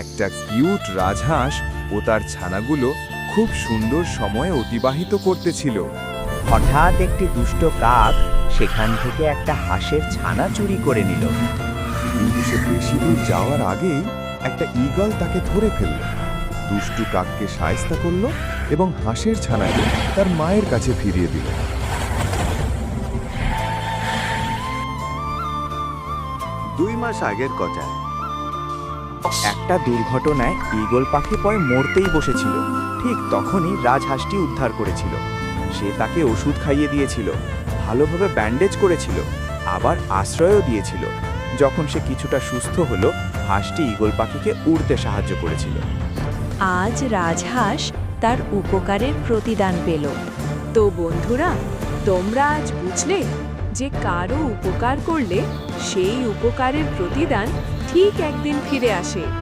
একটা কিউট রাজহাঁস ও তার ছানাগুলো খুব সুন্দর সময় অতিবাহিত করতেছিল। হঠাৎ একটি দুষ্ট কাক সেখান থেকে একটা হাঁসের ছানা চুরি করে নিল। কিন্তু সে বেশি দূর যাওয়ার আগেই একটা ঈগল তাকে ধরে ফেলল। দুষ্টু কাককে শায়েস্তা করল এবং হাঁসের ছানাকে তার মায়ের কাছে ফিরিয়ে দিল। 2 মাস আগের কথা। একটা দুর্ঘটনায় ঈগল পাখি পয় মরতেই বসেছিল। ঠিক তখনই রাজহাঁসটি উদ্ধার করেছিল। সে তাকে ওষুধ খাইয়ে দিয়েছিল, ভালোভাবে ব্যান্ডেজ করেছিল, আবার আশ্রয়ও দিয়েছিল। যখন সে কিছুটা সুস্থ হলো, হাঁসটি ঈগল পাখিকে উড়তে সাহায্য করেছিল। আজ রাজহাঁস তার উপকারের প্রতিদান পেল। তো বন্ধুরা, তোমরা আজ বুঝলে যে কারো উপকার করলে সেই উপকারের প্রতিদান ঠিক একদিন ফিরে আসে।